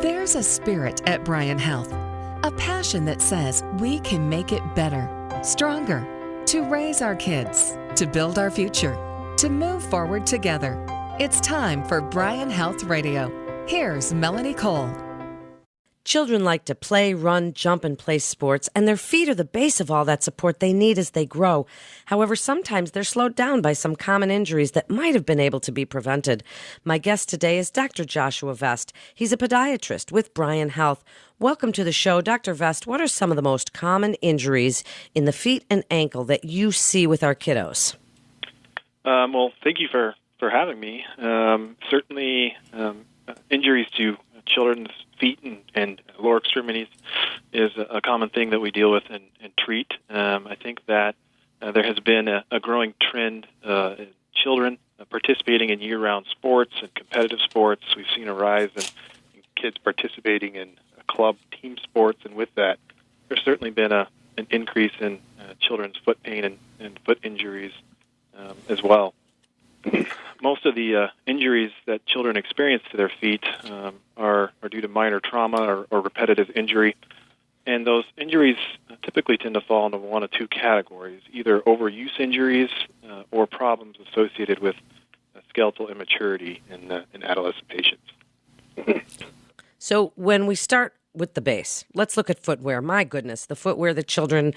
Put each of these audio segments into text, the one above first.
There's a spirit at Bryan Health, a passion that says we can make it better, stronger, to raise our kids, to build our future, to move forward together. It's time for Bryan Health Radio. Here's Melanie Cole. Children like to play, run, jump, and play sports, and their feet are the base of all that support they need as they grow. However, sometimes they're slowed down by some common injuries that might have been able to be prevented. My guest today is Dr. Joshua Vest. He's a podiatrist with Bryan Health. Welcome to the show. Dr. Vest, what are some of the most common injuries in the feet and ankle that you see with our kiddos? Well, thank you for having me. Certainly, injuries to children's feet and lower extremities is a common thing that we deal with and treat. I think that there has been a growing trend in children participating in year-round sports and competitive sports. We've seen a rise in kids participating in club team sports, and with that, there's certainly been an increase in children's foot pain and foot injuries as well. Most of the injuries that children experience to their feet are due to minor trauma or repetitive injury. And those injuries typically tend to fall into one of two categories, either overuse injuries or problems associated with skeletal immaturity in adolescent patients. So when we start with the base, let's look at footwear. My goodness, the footwear that children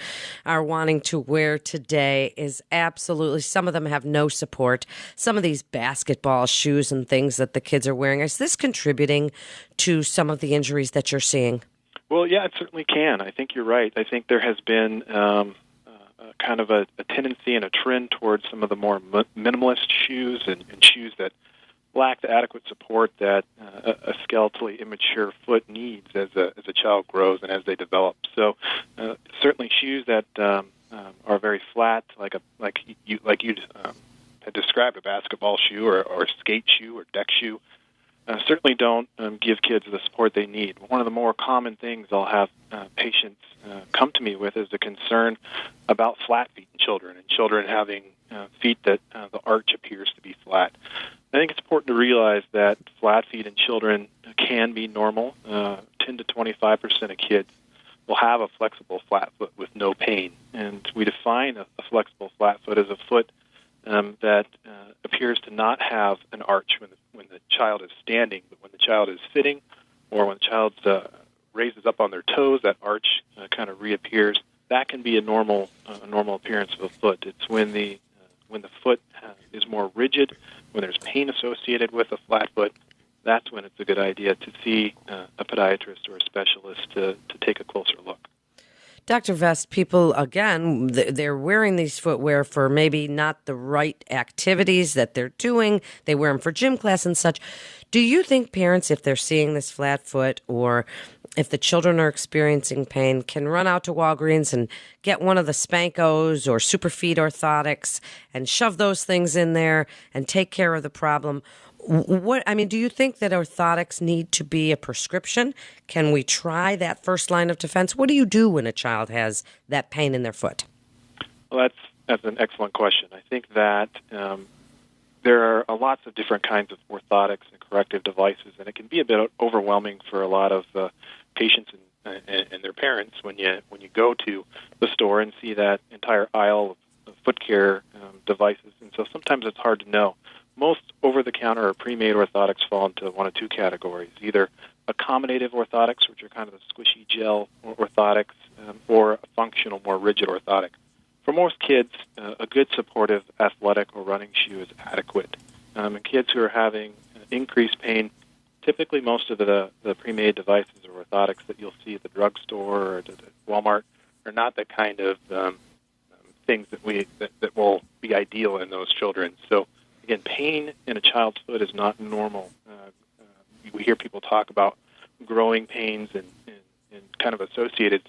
are wanting to wear today is absolutely, some of them have no support. Some of these basketball shoes and things that the kids are wearing, is this contributing to some of the injuries that you're seeing? Well, yeah, it certainly can. I think you're right. I think there has been kind of a tendency and a trend towards some of the more minimalist shoes and shoes that lack the adequate support that a skeletally immature foot needs as a child grows and as they develop. So certainly shoes that are very flat, like you had described, a basketball shoe or skate shoe or deck shoe, certainly don't give kids the support they need. One of the more common things I'll have patients come to me with is the concern about flat feet in children and children having feet that the arch appears to be flat. I think it's important to realize that flat feet in children can be normal. 10 to 25% of kids will have a flexible flat foot with no pain. And we define a flexible flat foot as a foot that appears to not have an arch when the child is standing, but when the child is sitting or when the child raises up on their toes, that arch kind of reappears. That can be a normal appearance of a foot. It's when the foot is more rigid, when there's pain associated with a flat foot, that's when it's a good idea to see a podiatrist or a specialist to take a closer look. Dr. Vest, people, again, they're wearing these footwear for maybe not the right activities that they're doing. They wear them for gym class and such. Do you think parents, if they're seeing this flat foot or if the children are experiencing pain, can run out to Walgreens and get one of the Spankos or Superfeet orthotics and shove those things in there and take care of the problem? Do you think that orthotics need to be a prescription? Can we try that first line of defense? What do you do when a child has that pain in their foot? Well, that's an excellent question. I think that there are lots of different kinds of orthotics and corrective devices, and it can be a bit overwhelming for a lot of patients and their parents when you go to the store and see that entire aisle of foot care devices. And so sometimes it's hard to know. Most over-the-counter or pre-made orthotics fall into one of two categories, either accommodative orthotics, which are kind of the squishy gel orthotics, or a functional, more rigid orthotic. For most kids, a good supportive athletic or running shoe is adequate. And kids who are having increased pain, typically most of the pre-made devices or orthotics that you'll see at the drugstore or at Walmart are not the kind of things that will be ideal in those children. So again, pain in a child's foot is not normal. We hear people talk about growing pains and kind of associating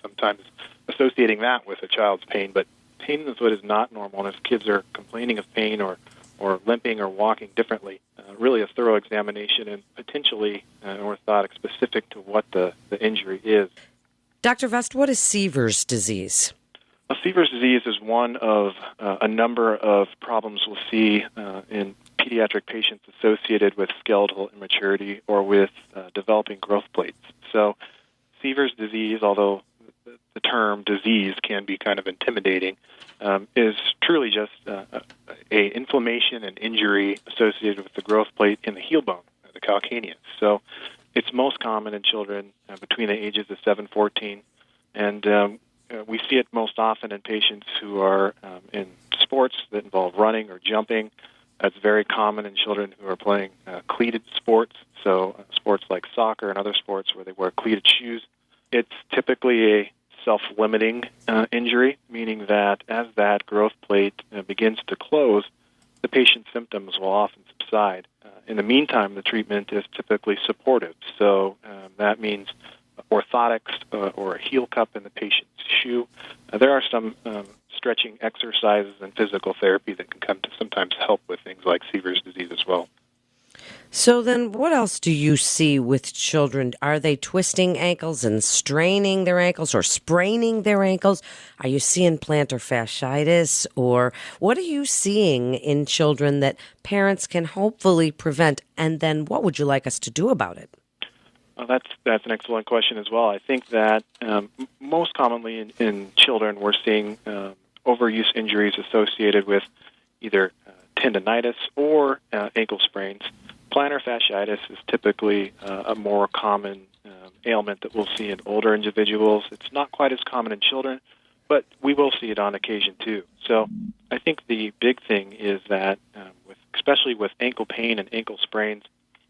that with a child's pain, but pain in the foot is not normal. And if kids are complaining of pain or limping or walking differently, really a thorough examination and potentially an orthotic specific to what the injury is. Dr. Vest, what is Seaver's disease? Seaver's disease is one of a number of problems we'll see in pediatric patients associated with skeletal immaturity or with developing growth plates. So Seaver's disease, although the term disease can be kind of intimidating, is truly just a inflammation and injury associated with the growth plate in the heel bone, the calcaneus. So it's most common in children between the ages of 7 and 14, and we see it most often in patients who are in sports that involve running or jumping. It's very common in children who are playing cleated sports, so sports like soccer and other sports where they wear cleated shoes. It's typically a self-limiting injury, meaning that as that growth plate begins to close, the patient's symptoms will often subside. In the meantime, the treatment is typically supportive, so that means orthotics or a heel cup in the patient's shoe. There are some stretching exercises and physical therapy that can come to sometimes help with things like Seaver's disease as well. So then what else do you see with children? Are they twisting ankles and straining their ankles or spraining their ankles? Are you seeing plantar fasciitis? Or what are you seeing in children that parents can hopefully prevent? And then what would you like us to do about it? Well, that's an excellent question as well. I think that most commonly in children we're seeing overuse injuries associated with either tendinitis or ankle sprains. Plantar fasciitis is typically a more common ailment that we'll see in older individuals. It's not quite as common in children, but we will see it on occasion too. So I think the big thing is that, especially with ankle pain and ankle sprains,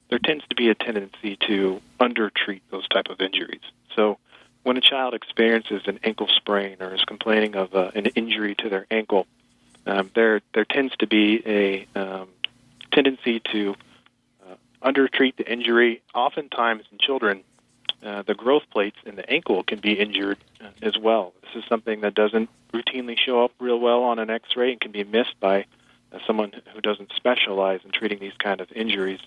there tends to be a tendency to undertreat those type of injuries. So when a child experiences an ankle sprain or is complaining of an injury to their ankle, there tends to be a tendency to undertreat the injury. Oftentimes in children, the growth plates in the ankle can be injured as well. This is something that doesn't routinely show up real well on an X-ray and can be missed by someone who doesn't specialize in treating these kind of injuries.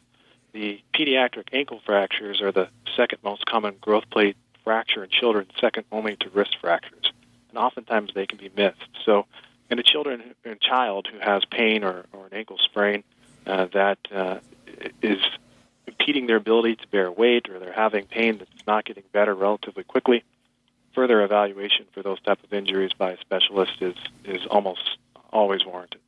The pediatric ankle fractures are the second most common growth plate fracture in children, second only to wrist fractures, and oftentimes they can be missed. So in a child who has pain or an ankle sprain that is impeding their ability to bear weight, or they're having pain that's not getting better relatively quickly, further evaluation for those type of injuries by a specialist is almost always warranted.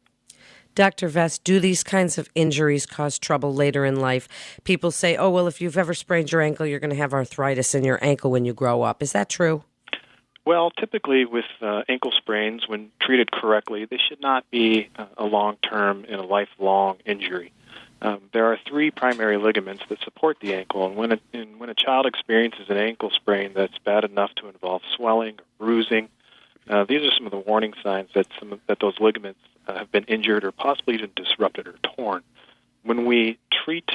Dr. Vest, do these kinds of injuries cause trouble later in life? People say, oh, well, if you've ever sprained your ankle, you're going to have arthritis in your ankle when you grow up. Is that true? Well, typically with ankle sprains, when treated correctly, they should not be a long-term and a lifelong injury. There are three primary ligaments that support the ankle, and when a child experiences an ankle sprain that's bad enough to involve swelling or bruising, these are some of the warning signs that those ligaments have been injured or possibly even disrupted or torn. When we treat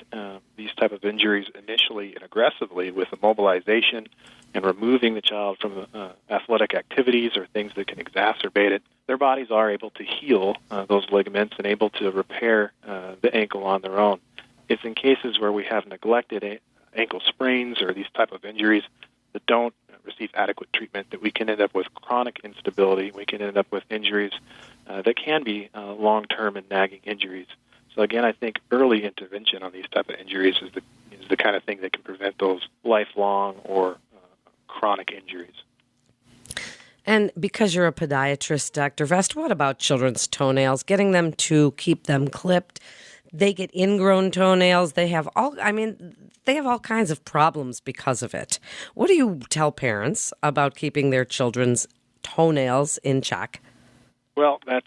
these type of injuries initially and aggressively with immobilization and removing the child from athletic activities or things that can exacerbate it, their bodies are able to heal those ligaments and able to repair the ankle on their own. It's in cases where we have neglected ankle sprains or these type of injuries that don't receive adequate treatment that we can end up with chronic instability. We can end up with injuries that can be long-term and nagging injuries. So again, I think early intervention on these type of injuries is the kind of thing that can prevent those lifelong or chronic injuries. And because you're a podiatrist, Dr. Vest, what about children's toenails? Getting them to keep them clipped. They get ingrown toenails. They have all kinds of problems because of it. What do you tell parents about keeping their children's toenails in check? Well, that's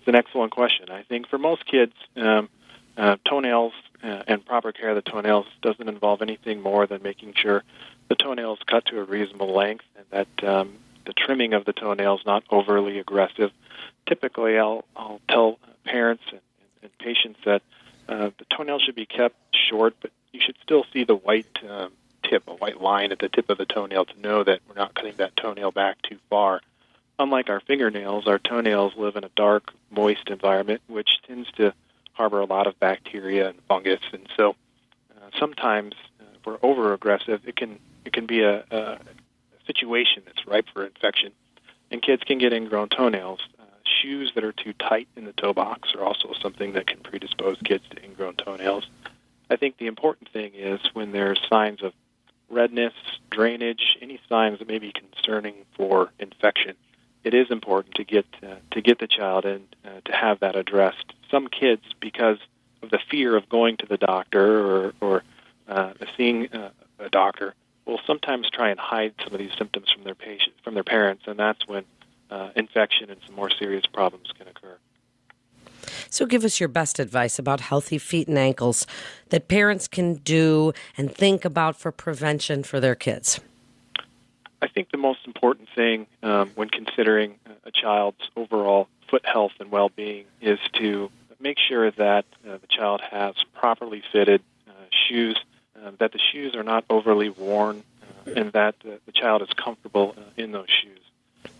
an excellent question. I think for most kids, toenails and proper care of the toenails doesn't involve anything more than making sure the toenails cut to a reasonable length and that the trimming of the toenails not overly aggressive. Typically, I'll tell parents and patients that the toenails should be kept short, but you should still see the white tip, a white line at the tip of the toenail to know that we're not cutting that toenail back too far. Unlike our fingernails, our toenails live in a dark, moist environment, which tends to harbor a lot of bacteria and fungus. And so sometimes if we're over-aggressive, it can be a situation that's ripe for infection. And kids can get ingrown toenails. shoes that are too tight in the toe box are also something that can predispose kids to ingrown toenails. I think the important thing is when there's signs of redness, drainage, any signs that may be concerning for infection, it is important to get the child in to have that addressed. Some kids, because of the fear of going to the doctor or seeing a doctor, will sometimes try and hide some of these symptoms from their parents, and that's when infection and some more serious problems can occur. So give us your best advice about healthy feet and ankles that parents can do and think about for prevention for their kids. I think the most important thing when considering a child's overall foot health and well-being is to make sure that the child has properly fitted shoes, that the shoes are not overly worn, and that the child is comfortable in those shoes.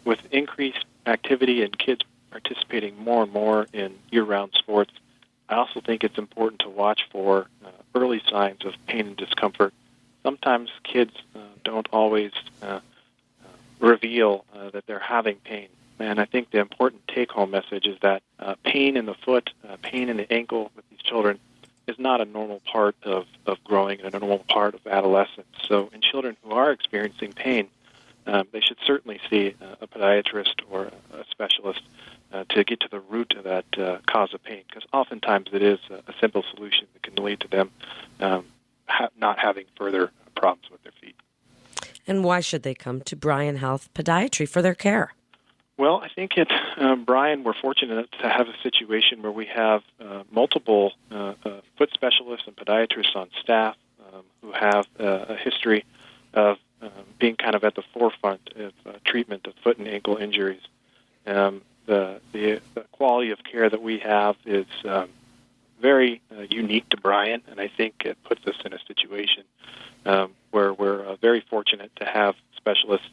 With increased activity and kids participating more and more in year-round sports, I also think it's important to watch for early signs of pain and discomfort. Sometimes kids don't always reveal that they're having pain. And I think the important take-home message is that pain in the foot, pain in the ankle with these children is not a normal part of growing and a normal part of adolescence. So in children who are experiencing pain, they should certainly see a podiatrist or a specialist to get to the root of that cause of pain, because oftentimes it is a simple solution that can lead to them not having further problems with their feet. And why should they come to Bryan Health Podiatry for their care? Well, I think at Bryan, we're fortunate to have a situation where we have multiple foot specialists and podiatrists on staff who have a history of being kind of at the forefront of treatment of foot and ankle injuries. The quality of care that we have is very unique to Bryan, and I think it puts us in a situation where we're very fortunate to have specialists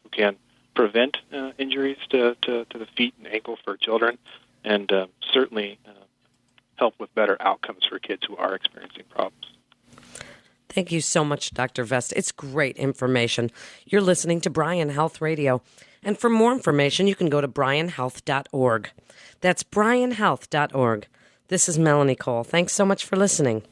who can prevent injuries to the feet and ankle for children, and certainly help with better outcomes for kids who are experiencing problems. Thank you so much, Dr. Vest. It's great information. You're listening to Bryan Health Radio. And for more information, you can go to bryanhealth.org. That's bryanhealth.org. This is Melanie Cole. Thanks so much for listening.